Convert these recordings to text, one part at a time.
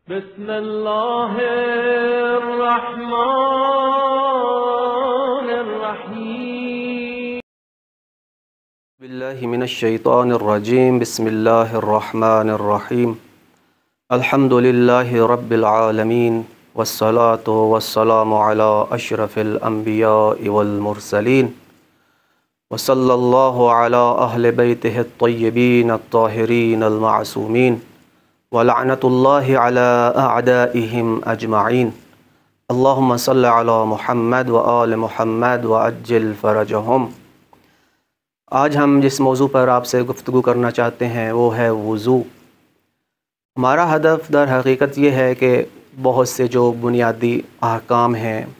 बिस्मिल्लाहिर्रहमानिर्रहीम। बिस्मिल्लाहि मिनश्शैतानिर्रजीम। बिस्मिल्लाहिर्रहमानिर्रहीम। अल्हम्दुलिल्लाहि रब्बिल आलमीन वस्सलातु वस्सलामु अला अशरफिल अंबियाइ वल मुरसलीन वसल्लल्लाहु अला अहलि बैतिहि अत्तय्यबीन अत्ताहिरीन अल मासूमीन व लअनतुल्लाहि अला अअदाइहिम अजमईन। अल्लाहुम्मा सल्लि अला मुहम्मद व आलि मुहम्मद व अज्जिल फरजहुम। आज हम जिस मौजू पर आपसे गुफ्तगू करना चाहते हैं वो है वुज़ू। हमारा हदफ दर हकीकत ये है कि बहुत से जो बुनियादी अहकाम हैं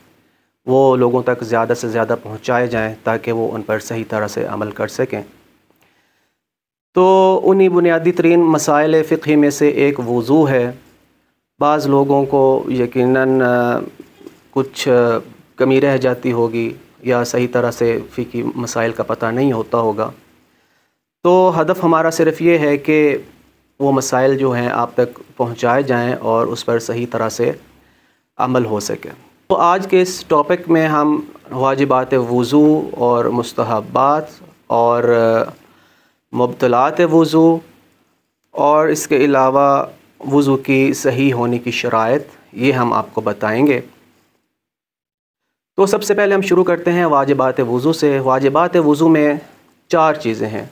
वो लोगों तक ज़्यादा से ज़्यादा पहुँचाए जाएँ ताकि वो उन पर सही तरह से अमल कर सकें। तो उन्हीं बुनियादी तरीन मसाइल फ़िक़ही में से एक वुज़ू है। बाज़ लोगों को यकीनन कुछ कमी रह जाती होगी या सही तरह से फ़िक़ही मसाइल का पता नहीं होता होगा। तो हदफ हमारा सिर्फ़ ये है कि वो मसाइल जो हैं आप तक पहुँचाए जाएँ और उस पर सही तरह से अमल हो सके। तो आज के इस टॉपिक में हम वाजिबात वुज़ू और मुस्तहब्बात और मुब्तलात वुज़ू और इसके अलावा वुज़ू की सही होने की शराइत ये हम आपको बताएंगे। तो सबसे पहले हम शुरू करते हैं वाजिबात वुज़ू से। वाजिबात वुज़ू में 4 चीज़ें हैं।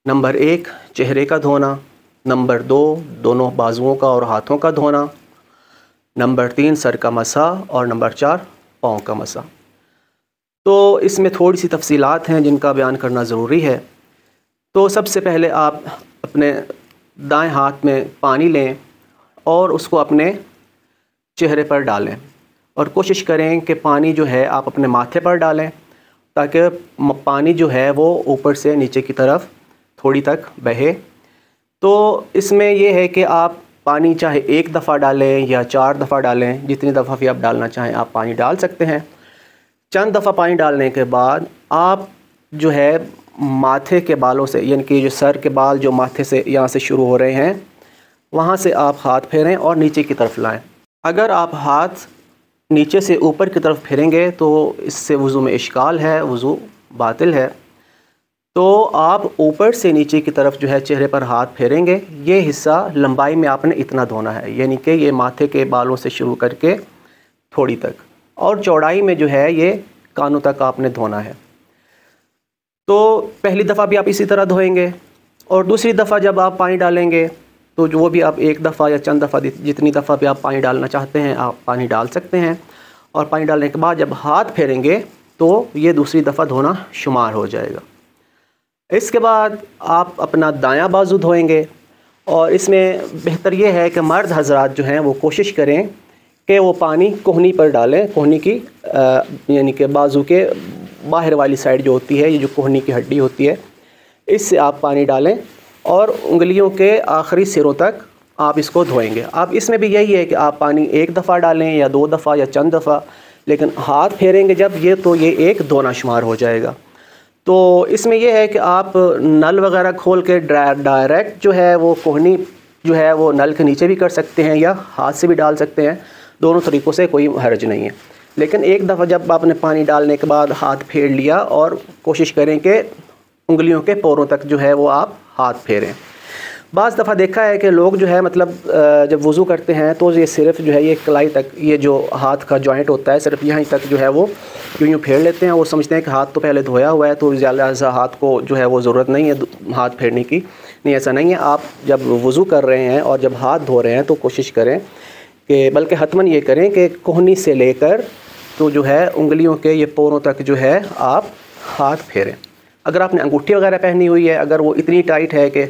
नंबर 1 चेहरे का धोना, नंबर 2 दोनों बाजुओं का और हाथों का धोना, नंबर 3 सर का मसा और नंबर 4 पाँव का मसा। तो इसमें थोड़ी सी तफसीलात हैं जिनका बयान करना ज़रूरी है। तो सबसे पहले आप अपने दाएं हाथ में पानी लें और उसको अपने चेहरे पर डालें और कोशिश करें कि पानी जो है आप अपने माथे पर डालें ताकि पानी जो है वो ऊपर से नीचे की तरफ थोड़ी तक बहे। तो इसमें यह है कि आप पानी चाहे 1 दफ़ा डालें या 4 दफ़ा डालें, जितनी दफ़ा भी आप डालना चाहें आप पानी डाल सकते हैं। चंद दफ़ा पानी डालने के बाद आप जो है माथे के बालों से, यानी कि जो सर के बाल जो माथे से यहाँ से शुरू हो रहे हैं वहाँ से आप हाथ फेरें और नीचे की तरफ लाएं। अगर आप हाथ नीचे से ऊपर की तरफ फेरेंगे तो इससे वुज़ू में इश्काल है, वुज़ू बातिल है। तो आप ऊपर से नीचे की तरफ जो है चेहरे पर हाथ फेरेंगे। ये हिस्सा लंबाई में आपने इतना धोना है, यानी कि ये माथे के बालों से शुरू करके थोड़ी तक, और चौड़ाई में जो है ये कानों तक आपने धोना है। तो पहली दफ़ा भी आप इसी तरह धोएंगे और दूसरी दफ़ा जब आप पानी डालेंगे तो जो भी आप 1 दफ़ा या चंद दफ़ा जितनी दफ़ा भी आप पानी डालना चाहते हैं आप पानी डाल सकते हैं। और पानी डालने के बाद जब हाथ फेरेंगे तो ये दूसरी दफ़ा धोना शुमार हो जाएगा। इसके बाद आप अपना दायां बाजू धोएंगे और इसमें बेहतर ये है कि मर्द हजरात जो हैं वो कोशिश करें कि वो पानी कोहनी पर डालें। कोहनी की यानी कि बाजू के बाहर वाली साइड जो होती है, ये जो कोहनी की हड्डी होती है, इससे आप पानी डालें और उंगलियों के आखिरी सिरों तक आप इसको धोएंगे। अब इसमें भी यही है कि आप पानी 1 दफ़ा डालें या 2 दफ़ा या चंद दफ़ा, लेकिन हाथ फेरेंगे जब ये तो ये एक धोना शुमार हो जाएगा। तो इसमें यह है कि आप नल वगैरह खोल के डायरेक्ट जो है वो कोहनी जो है वो नल के नीचे भी कर सकते हैं या हाथ से भी डाल सकते हैं। दोनों तरीक़ों से कोई हर्ज नहीं है। लेकिन एक दफ़ा जब आपने पानी डालने के बाद हाथ फेर लिया और कोशिश करें कि उंगलियों के पोरों तक जो है वो आप हाथ फेरें। बाज़ दफ़ा देखा है कि लोग जो है मतलब जब वुज़ू करते हैं तो ये सिर्फ़ जो है ये कलाई तक, ये जो हाथ का जॉइंट होता है सिर्फ यहीं तक जो है वो यूँ फेर लेते हैं। वो समझते हैं कि हाथ तो पहले धोया हुआ है तो ज़्यादा हाथ को जो है वो ज़रूरत नहीं है हाथ फेरने की। नहीं, ऐसा नहीं है। आप जब वुज़ू कर रहे हैं और जब हाथ धो रहे हैं तो कोशिश करें कि बल्कि हतमन ये करें कि कोहनी से लेकर तो जो है उंगलियों के ये पोरों तक जो है आप हाथ फेरें। अगर आपने अंगूठी वगैरह पहनी हुई है, अगर वो इतनी टाइट है कि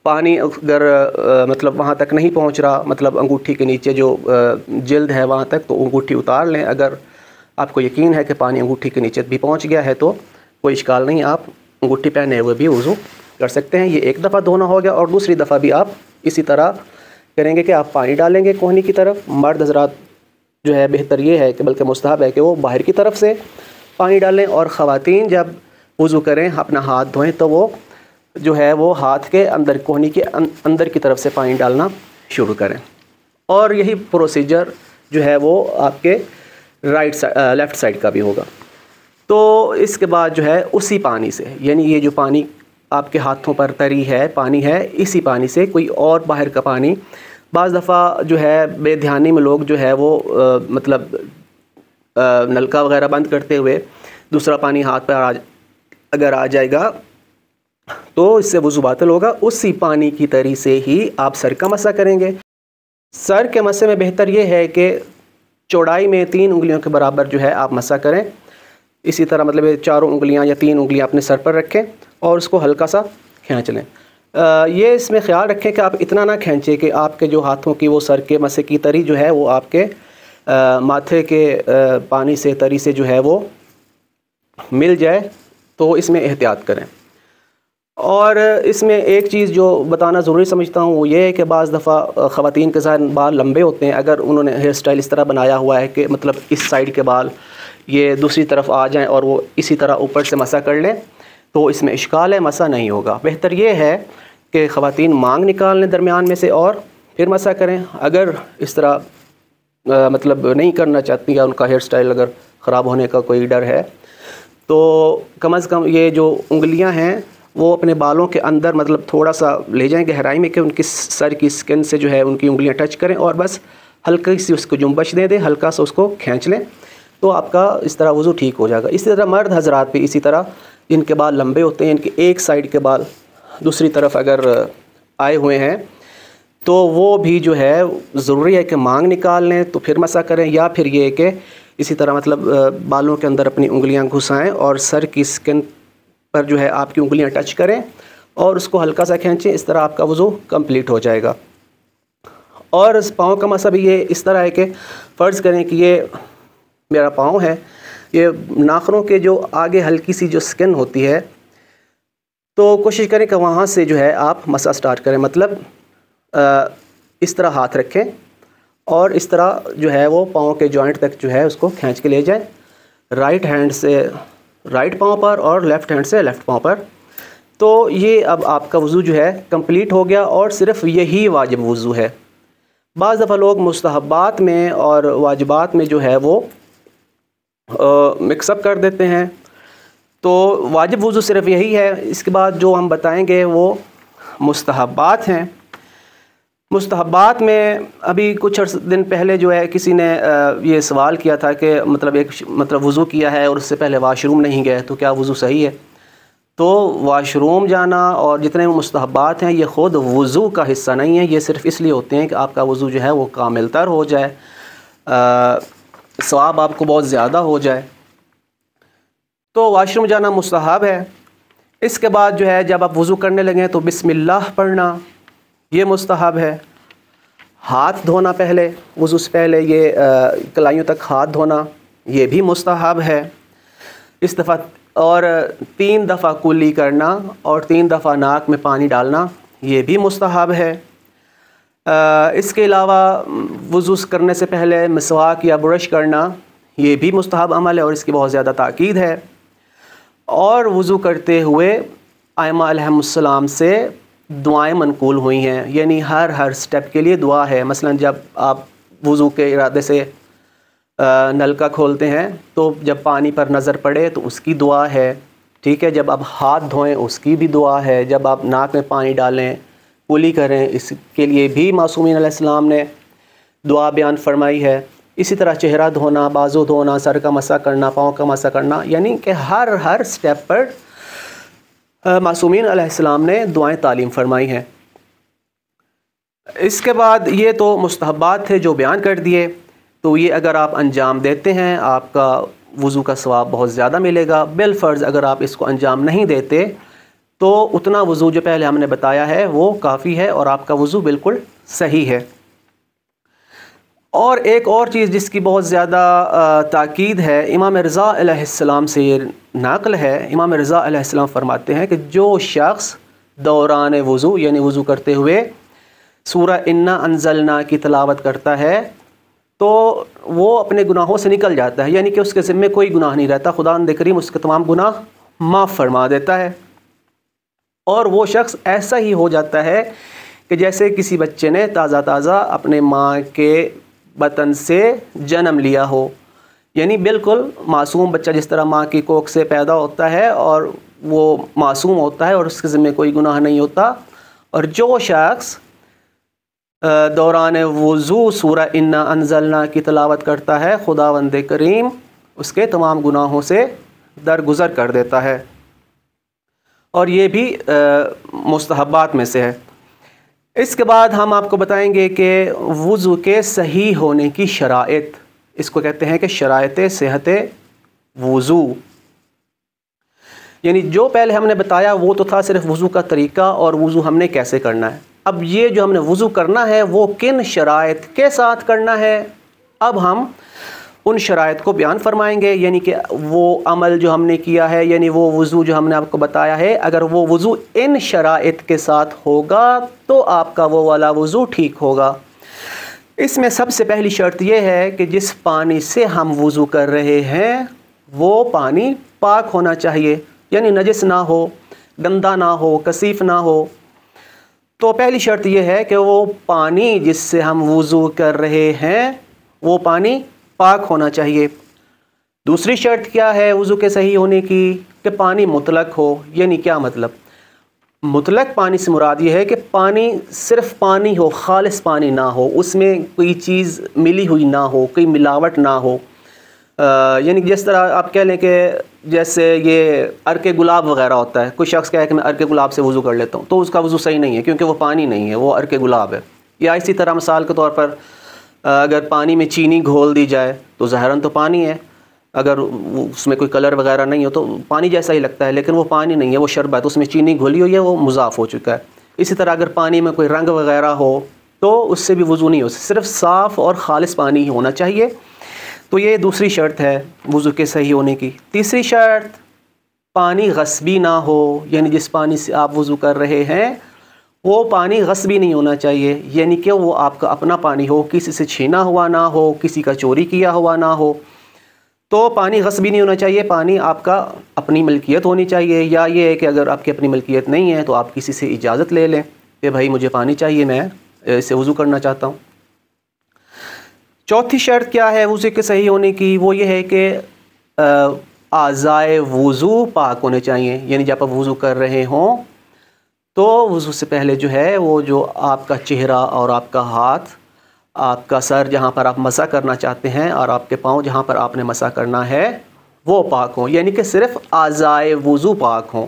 पानी अगर मतलब वहाँ तक नहीं पहुँच रहा, मतलब अंगूठी के नीचे जो जिल्द है वहाँ तक, तो अंगूठी उतार लें। अगर आपको यकीन है कि पानी अंगूठी के नीचे भी पहुँच गया है तो कोई इश्काल नहीं, आप अंगूठी पहने हुए भी वुज़ू कर सकते हैं। ये 1 दफ़ा धोना हो गया और दूसरी दफ़ा भी आप इसी तरह करेंगे कि आप पानी डालेंगे कोहनी की तरफ। मर्द हज़रात जो है बेहतर ये है कि बल्कि मुस्तहब है कि वो बाहर की तरफ से पानी डालें और ख़वातीन जब वुज़ू करें अपना हाथ धोएं तो वो जो है वो हाथ के अंदर कोहनी के अंदर की तरफ से पानी डालना शुरू करें। और यही प्रोसीजर जो है वो आपके लेफ़्ट साइड का भी होगा। तो इसके बाद जो है उसी पानी से, यानी ये जो पानी आपके हाथों पर तरी है पानी है, इसी पानी से कोई और बाहर का पानी, बाज़ दफ़ा जो है बेध्यानी में लोग जो है वो मतलब नलका वगैरह बंद करते हुए दूसरा पानी हाथ पर अगर आ जाएगा तो इससे वज़ू बातिल होगा। उसी पानी की तरी से ही आप सर का मसा करेंगे। सर के मसे में बेहतर ये है कि चौड़ाई में 3 उंगलियों के बराबर जो है आप मसा करें। इसी तरह मतलब ये 4 उंगलियां या 3 उंगलियां अपने सर पर रखें और उसको हल्का सा खींच लें। ये इसमें ख्याल रखें कि आप इतना ना खींचें कि आपके जो हाथों की वो सर के मसे की तरी जो है वो आपके माथे के पानी से तरी से जो है वो मिल जाए, तो इसमें एहतियात करें। और इसमें एक चीज़ जो बताना ज़रूरी समझता हूँ वो ये है कि बाज़ दफ़ा ख़वातीन के साथ बाल लंबे होते हैं, अगर उन्होंने हेयर स्टाइल इस तरह बनाया हुआ है कि मतलब इस साइड के बाल ये दूसरी तरफ आ जाएं और वो इसी तरह ऊपर से मसा कर लें, तो इसमें इश्काल है, मसा नहीं होगा। बेहतर ये है कि ख़वातीन मांग निकाल लें दरमियान में से और फिर मसा करें। अगर इस तरह मतलब नहीं करना चाहती या उनका हेयर स्टाइल अगर ख़राब होने का कोई डर है, तो कम से कम ये जो उंगलियां हैं वो अपने बालों के अंदर मतलब थोड़ा सा ले जाएं गहराई में कि उनकी सर की स्किन से जो है उनकी उंगलियां टच करें और बस हल्की सी उसको जुम्बश दे दें, हल्का सा उसको खींच लें, तो आपका इस तरह वज़ू ठीक हो जाएगा। इसी तरह मर्द हजरात भी इसी तरह, जिनके बाल लंबे होते हैं, इनके एक साइड के बाल दूसरी तरफ अगर आए हुए हैं, तो वो भी जो है ज़रूरी है कि मांग निकाल लें तो फिर मसा करें, या फिर ये कि इसी तरह मतलब बालों के अंदर अपनी उंगलियां घुसाएं और सर की स्किन पर जो है आपकी उंगलियां टच करें और उसको हल्का सा खींचें। इस तरह आपका वज़ू कंप्लीट हो जाएगा। और इस पाँव का मसा भी ये इस तरह है कि फ़र्ज़ करें कि ये मेरा पाँव है, ये नाखूनों के जो आगे हल्की सी जो स्किन होती है, तो कोशिश करें कि वहाँ से जो है आप मसा स्टार्ट करें। मतलब इस तरह हाथ रखें और इस तरह जो है वो पाँव के जॉइंट तक जो है उसको खींच के ले जाएं, राइट हैंड से राइट पाँव पर और लेफ़्ट हैंड से लेफ़्ट पाँव पर। तो ये अब आपका वज़ू जो है कंप्लीट हो गया और सिर्फ़ यही वाजिब वज़ू है। बाज़ दफ़ा लोग मुस्तहब्बात में और वाजिबात में जो है वो मिक्सअप कर देते हैं। तो वाजिब वज़ू सिर्फ़ यही है। इसके बाद जो हम बताएंगे वो मुस्तहब्बात हैं। मुस्तहब्बात में अभी कुछ दिन पहले जो है किसी ने ये सवाल किया था कि मतलब वज़ू किया है और उससे पहले वाशरूम नहीं गए तो क्या वज़ू सही है। तो वाशरूम जाना और जितने मुस्तहब्बात हैं ये ख़ुद वज़ू का हिस्सा नहीं है, ये सिर्फ़ इसलिए होते हैं कि आपका वज़ू जो है वो कामिल तर हो जाए, सवाब आपको बहुत ज़्यादा हो जाए। तो वाशरूम जाना मुस्तहब है। इसके बाद जो है जब आप वज़ू करने लगें तो बिस्मिल्लाह पढ़ना ये मुस्तहब है। हाथ धोना पहले वज़ू से पहले ये कलाइयों तक हाथ धोना ये भी मुस्तहब है। इस दफ़ा और 3 दफ़ा कुल्ली करना और 3 दफ़ा नाक में पानी डालना ये भी मुस्तहब है। इसके अलावा वज़ू करने से पहले मिसवाक या ब्रश करना ये भी मुस्तहब अमल है और इसकी बहुत ज़्यादा ताकीद है। और वज़ू करते हुए आइमा अलैहिमुस्सलाम से दुआएं मनकूल हुई हैं, यानी हर स्टेप के लिए दुआ है। मसलन जब आप वज़ू के इरादे से नलका खोलते हैं तो जब पानी पर नज़र पड़े तो उसकी दुआ है, ठीक है। जब आप हाथ धोएं उसकी भी दुआ है। जब आप नाक में पानी डालें, कुली करें, इसके लिए भी मासूमीन अलैहिस्सलाम ने दुआ बयान फरमाई है। इसी तरह चेहरा धोना, बाजू धोना, सर का मसा करना, पाँव का मसा करना, यानी कि हर स्टेप पर मासूमीन अलैहिस्सलाम ने दुआएं तालीम फरमाई हैं। इसके बाद ये तो मुस्तहब्बात थे जो बयान कर दिए। तो ये अगर आप अंजाम देते हैं आपका वज़ू का सवाब बहुत ज़्यादा मिलेगा। बिलफ़र्ज़ अगर आप इसको अंजाम नहीं देते तो उतना वज़ू जो पहले हमने बताया है वो काफ़ी है और आपका वज़ू बिल्कुल सही है। और एक और चीज़ जिसकी बहुत ज़्यादा ताकीद है, इमाम रज़ा अलैहिस्सलाम से ये नाक़ल है। इमाम रज़ा अलैहिस्सलाम फरमाते हैं कि जो शख्स दौरान वज़ू यानी वज़ू करते हुए सूरह इन्ना अंज़लना की तिलावत करता है तो वो अपने गुनाहों से निकल जाता है, यानी कि उसके ज़िम्मे कोई गुनाह नहीं रहता। खुदावंद करीम उसके तमाम गुनाह माफ़ फरमा देता है और वो शख्स ऐसा ही हो जाता है कि जैसे किसी बच्चे ने ताज़ा अपने माँ के बतन से जन्म लिया हो, यानी बिल्कुल मासूम बच्चा जिस तरह माँ की कोख से पैदा होता है और वो मासूम होता है और उसके ज़िम्मे कोई गुनाह नहीं होता। और जो शख्स दौरान वुज़ू सूरह इन्ना अंज़लना की तिलावत करता है, खुदावंद करीम उसके तमाम गुनाहों से दरगुज़र कर देता है। और ये भी मुस्तहब्बात में से है। इसके बाद हम आपको बताएंगे कि वुज़ू के सही होने की शराइत, इसको कहते हैं कि शराइत सेहत वुज़ू। यानी जो पहले हमने बताया वो तो था सिर्फ वुज़ू का तरीका और वुज़ू हमने कैसे करना है। अब ये जो हमने वुज़ू करना है वो किन शराइत के साथ करना है, अब हम उन शराइत को बयान फरमाएंगे। यानी कि वो अमल जो हमने किया है, यानी वो वुज़ू जो हमने आपको बताया है, अगर वो वुज़ू इन शराइत के साथ होगा तो आपका वो वाला वुज़ू ठीक होगा। इसमें सबसे पहली शर्त यह है कि जिस पानी से हम वुज़ू कर रहे हैं वो पानी पाक होना चाहिए, यानी नजिस ना हो, गंदा ना हो, कसीफ़ ना हो। तो पहली शर्त यह है कि वो पानी जिससे हम वुज़ू कर रहे हैं वो पानी पाक होना चाहिए। दूसरी शर्त क्या है वुज़ू के सही होने की, कि पानी मुतलक हो। यानी क्या मतलब, मुतलक पानी से मुराद ये है कि पानी सिर्फ पानी हो, खालिस पानी ना हो, उसमें कोई चीज़ मिली हुई ना हो, कोई मिलावट ना हो। यानी जिस तरह आप कह लें कि जैसे ये अर्के गुलाब वगैरह होता है, कोई शख्स कहे कि मैं अर्के गुलाब से वुज़ू कर लेता हूँ, तो उसका वुज़ू सही नहीं है क्योंकि वो पानी नहीं है, वो अर्के गुलाब है। या इसी तरह मिसाल के तौर पर अगर पानी में चीनी घोल दी जाए तो ज़ाहिरन तो पानी है, अगर उसमें कोई कलर वगैरह नहीं हो तो पानी जैसा ही लगता है, लेकिन वो पानी नहीं है, वो शरबत, उसमें चीनी घोली हुई है, वो मुज़ाफ़ हो चुका है। इसी तरह अगर पानी में कोई रंग वगैरह हो तो उससे भी वुज़ू नहीं हो, सिर्फ साफ़ और ख़ालिस पानी ही होना चाहिए। तो ये दूसरी शर्त है वुज़ू के सही होने की। तीसरी शर्त, पानी गस्बी ना हो, यानी जिस पानी से आप वुज़ू कर रहे हैं वो पानी गस्बी नहीं होना चाहिए, यानी कि वो आपका अपना पानी हो, किसी से छीना हुआ ना हो, किसी का चोरी किया हुआ ना हो। तो पानी गस्बी नहीं होना चाहिए, पानी आपका अपनी मलकियत होनी चाहिए। या ये है कि अगर आपकी अपनी मलकियत नहीं है तो आप किसी से इजाज़त ले लें कि भाई मुझे पानी चाहिए, मैं इससे वुज़ू करना चाहता हूँ। चौथी शर्त क्या है वुज़ू के सही होने की, वो ये है कि आज़ाए वुज़ू पाक होने चाहिए। यानी जब आप वुज़ू कर रहे हों तो वुज़ू से पहले जो है वो जो आपका चेहरा और आपका हाथ, आपका सर जहाँ पर आप मसा करना चाहते हैं और आपके पाँव जहाँ पर आपने मसा करना है वो पाक हों, यानी कि सिर्फ़ आज़ाए वुज़ू पाक हों।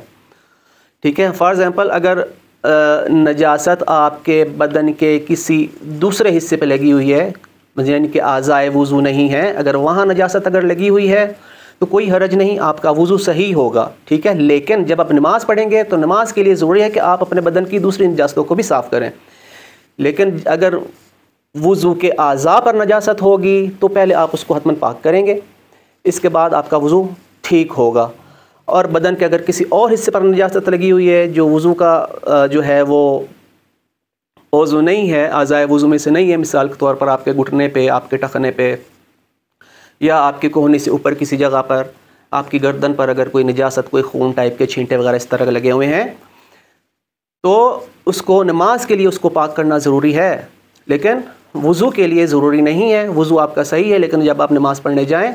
ठीक है। फॉर एग्ज़ाम्पल अगर नजासत आपके बदन के किसी दूसरे हिस्से पे लगी हुई है, यानी कि आज़ाए वुज़ू नहीं है, अगर वहाँ नजासत अगर लगी हुई है तो कोई हरज नहीं, आपका वुज़ू सही होगा। ठीक है। लेकिन जब आप नमाज़ पढ़ेंगे तो नमाज के लिए ज़रूरी है कि आप अपने बदन की दूसरी नजासतों को भी साफ़ करें। लेकिन अगर वुज़ू के आज़ा पर नजासत होगी तो पहले आप उसको हतमन पाक करेंगे, इसके बाद आपका वुज़ू ठीक होगा। और बदन के अगर किसी और हिस्से पर नजासत लगी हुई है जो वुज़ू का जो है वो वुज़ू नहीं है, आज़ाए वुज़ू में से नहीं है, मिसाल के तौर पर आपके घुटने पे, आपके टखने पे या आपके कोहनी से ऊपर किसी जगह पर, आपकी गर्दन पर अगर कोई नजासत, कोई खून टाइप के छींटे वगैरह इस तरह लगे हुए हैं तो उसको नमाज के लिए उसको पाक करना ज़रूरी है, लेकिन वुज़ू के लिए ज़रूरी नहीं है। वुज़ू आपका सही है, लेकिन जब आप नमाज़ पढ़ने जाएं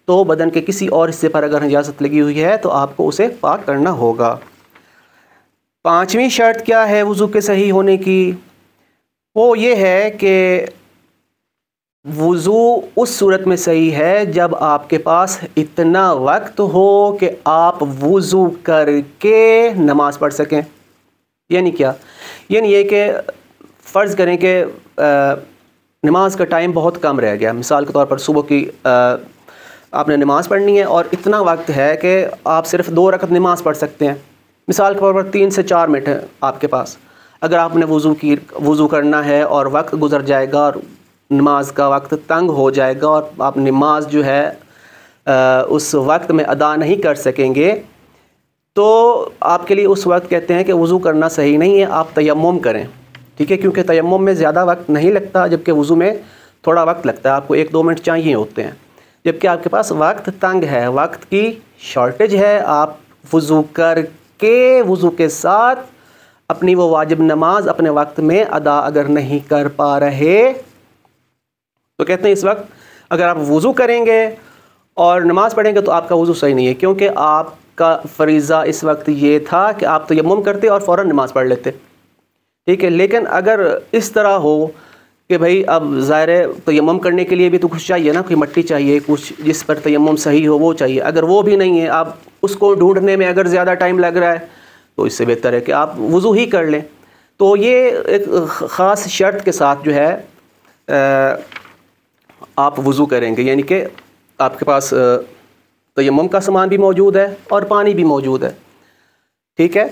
तो बदन के किसी और हिस्से पर अगर नजासत लगी हुई है तो आपको उसे पाक करना होगा। पांचवी शर्त क्या है वुज़ू के सही होने की, वो ये है कि वुज़ू उस सूरत में सही है जब आपके पास इतना वक्त हो कि आप वुज़ू करके नमाज़ पढ़ सकें। यानी क्या, यानी ये कि फ़र्ज़ करें कि नमाज का टाइम बहुत कम रह गया, मिसाल के तौर पर सुबह की आपने नमाज़ पढ़नी है और इतना वक्त है कि आप सिर्फ़ 2 रकत नमाज़ पढ़ सकते हैं। मिसाल के तौर पर 3 से 4 मिनट है आपके पास, अगर आपने वुज़ू करना है और वक्त गुज़र जाएगा और नमाज का वक्त तंग हो जाएगा और आप नमाज जो है उस वक्त में अदा नहीं कर सकेंगे तो आपके लिए उस वक्त कहते हैं कि वुज़ू करना सही नहीं है, आप तयम्मुम करें। ठीक है, क्योंकि तयम्मुम में ज़्यादा वक्त नहीं लगता जबकि वुज़ू में थोड़ा वक्त लगता है, आपको 1-2 मिनट चाहिए होते हैं, जबकि आपके पास वक्त तंग है, वक्त की शॉर्टेज है। आप वुज़ू करके वुज़ू के साथ अपनी वो वाजिब नमाज अपने वक्त में अदा अगर नहीं कर पा रहे, तो कहते हैं इस वक्त अगर आप वज़ू करेंगे और नमाज़ पढ़ेंगे तो आपका वज़ू सही नहीं है, क्योंकि आपका फ़रीज़ा इस वक्त ये था कि आप तयम्मुम करते और फ़ौरन नमाज़ पढ़ लेते, ठीक है। लेकिन अगर इस तरह हो कि भाई अब ज़ाहिर है तयम्मुम करने के लिए भी तो कुछ चाहिए ना, कोई मिट्टी चाहिए, कुछ जिस पर तयम्मुम सही हो वो चाहिए, अगर वो भी नहीं है, आप उसको ढूंढने में अगर ज़्यादा टाइम लग रहा है, तो इससे बेहतर है कि आप वज़ू ही कर लें। तो ये एक ख़ास शर्त के साथ जो है आप वज़ू करेंगे, यानी कि आपके पास तयम्मुम का सामान भी मौजूद है और पानी भी मौजूद है, ठीक है।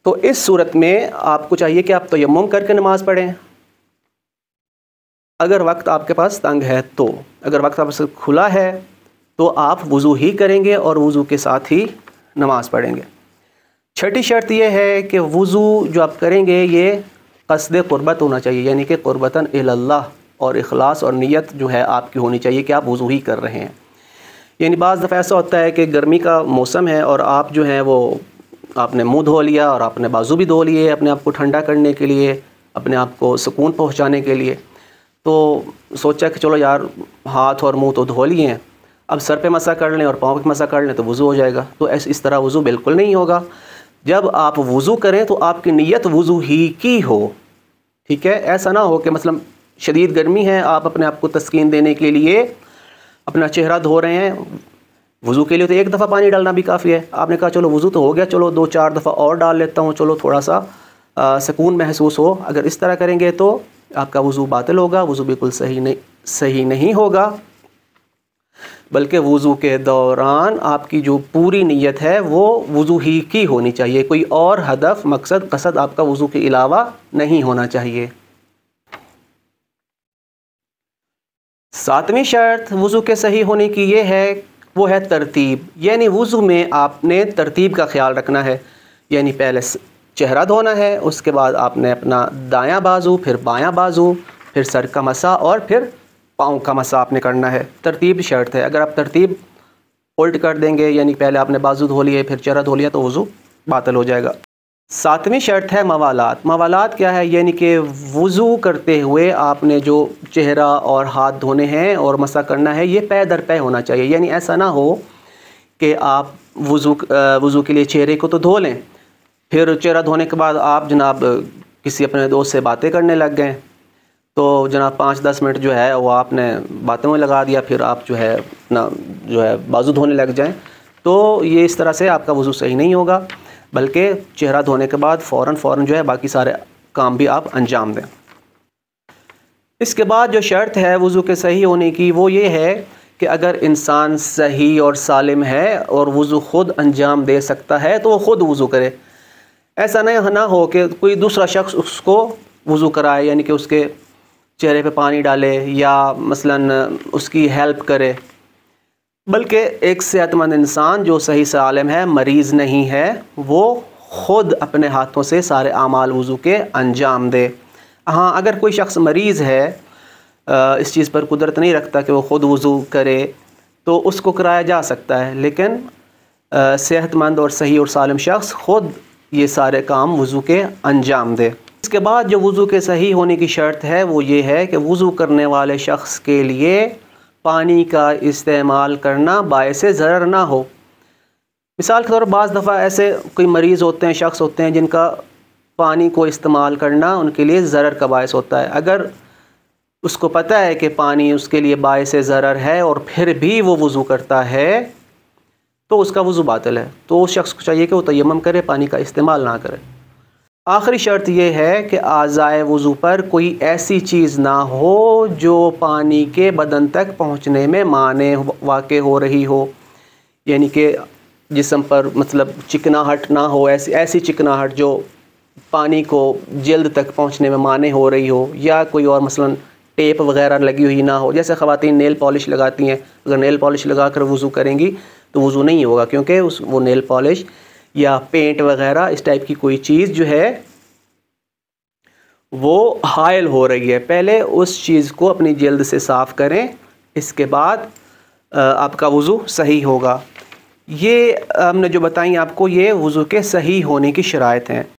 तो इस सूरत में आपको चाहिए कि आप तयम्मुम करके नमाज़ पढ़ें अगर वक्त आपके पास तंग है। तो अगर वक्त आपके पास खुला है तो आप वज़ू ही करेंगे और वज़ू के साथ ही नमाज़ पढ़ेंगे। छठी शर्त यह है कि वज़ू जो आप करेंगे ये क़स्द क़ुर्बत होना चाहिए, यानी कि क़ुर्बतन इलल्लाह, और इखलास और नियत जो है आपकी होनी चाहिए कि आप वज़ू ही कर रहे हैं। यानी बाज़ दफ़ा ऐसा होता है कि गर्मी का मौसम है और आप जो है वो आपने मुँह धो लिया और आपने बाजू भी धो लिए अपने आप को ठंडा करने के लिए, अपने आप को सुकून पहुँचाने के लिए, तो सोचा कि चलो यार हाथ और मुँह तो धो लिए हैं, अब सर पे मसा कर लें और पाँव पे मसा कर लें तो वज़ू हो जाएगा। तो इस तरह वज़ू बिल्कुल नहीं होगा। जब आप वज़ू करें तो आपकी नीयत वज़ू ही की हो, ठीक है। ऐसा ना हो कि मतलब शदीद गर्मी है, आप अपने आप को तस्कीन देने के लिए अपना चेहरा धो रहे हैं, वज़ू के लिए तो एक दफ़ा पानी डालना भी काफ़ी है, आपने कहा चलो वज़ू तो हो गया, चलो 2-4 दफ़ा और डाल लेता हूँ, चलो थोड़ा सा सुकून महसूस हो। अगर इस तरह करेंगे तो आपका वज़ू बातिल होगा, वज़ू बिल्कुल सही नहीं होगा, बल्कि वज़ू के दौरान आपकी जो पूरी नीयत है वो वज़ू ही की होनी चाहिए, कोई और हदफ मकसद कसद आपका वज़ू के अलावा नहीं होना चाहिए। 7वीं शर्त वज़ू के सही होने की ये है, वो है तरतीब, यानी वज़ू में आपने तरतीब का ख्याल रखना है। यानी पहले चेहरा धोना है, उसके बाद आपने अपना दायां बाजू, फिर बायां बाजू, फिर सर का मसा और फिर पाँव का मसा आपने करना है। तरतीब शर्त है, अगर आप तरतीब उल्ट कर देंगे, यानी पहले आपने बाजू धो लिए फिर चेहरा धो लिया, तो वज़ू बातिल हो जाएगा। 7वीं शर्त है मवालात। मवालात क्या है? यानी कि वज़ू करते हुए आपने जो चेहरा और हाथ धोने हैं और मसा करना है, ये पै दर पै होना चाहिए। यानी ऐसा ना हो कि आप वज़ू के लिए चेहरे को तो धो लें, फिर चेहरा धोने के बाद आप जनाब किसी अपने दोस्त से बातें करने लग गए, तो जनाब 5-10 मिनट जो है वो आपने बातों में लगा दिया, फिर आप जो है अपना जो है बाजू धोने लग जाएं, तो ये इस तरह से आपका वज़ू सही नहीं होगा, बल्कि चेहरा धोने के बाद फ़ौरन जो है बाकी सारे काम भी आप अंजाम दें। इसके बाद जो शर्त है वज़ू के सही होने की, वो ये है कि अगर इंसान सही और सालिम है और वज़ू ख़ुद अंजाम दे सकता है तो वो ख़ुद वज़ू करे। ऐसा ना हो कि कोई दूसरा शख्स उसको वज़ू कराए, यानी कि उसके चेहरे पे पानी डाले या मसलन उसकी हेल्प करे, बल्कि एक सेहतमंद इंसान जो सही सालिम है, मरीज़ नहीं है, वो ख़ुद अपने हाथों से सारे आमाल वज़ू के अंजाम दे। हाँ, अगर कोई शख्स मरीज़ है, इस चीज़ पर कुदरत नहीं रखता कि वो ख़ुद वज़ू करे, तो उसको कराया जा सकता है, लेकिन सेहतमंद और सही और सालिम शख्स ख़ुद ये सारे काम वज़ू के अंजाम दे। इसके बाद जो वज़ू के सही होने की शर्त है वो ये है कि वज़ू करने वाले शख्स के लिए पानी का इस्तेमाल करना बायसे ज़रर ना हो। मिसाल के तौर पर बाज़ दफ़ा ऐसे कोई मरीज़ होते हैं, शख्स होते हैं जिनका पानी को इस्तेमाल करना उनके लिए ज़रर का बायस होता है। अगर उसको पता है कि पानी उसके लिए बायसे ज़रर है और फिर भी वो वज़ू करता है, तो उसका वज़ू बातिल है। तो उस शख्स को चाहिए कि वो तयम्मुम करे, पानी का इस्तेमाल ना करे। आखिरी शर्त यह है कि आज़ाए वज़ू पर कोई ऐसी चीज़ ना हो जो पानी के बदन तक पहुँचने में माने वाक़े हो रही हो, यानी कि जिस्म पर मतलब चिकनाहट ना हो, ऐसी चिकनाहट जो पानी को जल्द तक पहुँचने में माने हो रही हो, या कोई और मसलन टेप वगैरह लगी हुई ना हो। जैसे ख़वातीन नेल पॉलिश लगाती हैं, अगर नेल पॉलिश लगा कर वज़ू करेंगी तो वज़ू नहीं होगा, क्योंकि वो नेल पॉलिश या पेंट वगैरह इस टाइप की कोई चीज़ जो है वो हायल हो रही है। पहले उस चीज़ को अपनी जल्द से साफ़ करें, इसके बाद आपका वज़ू सही होगा। ये हमने जो बताई आपको, ये वज़ू के सही होने की शराइत हैं।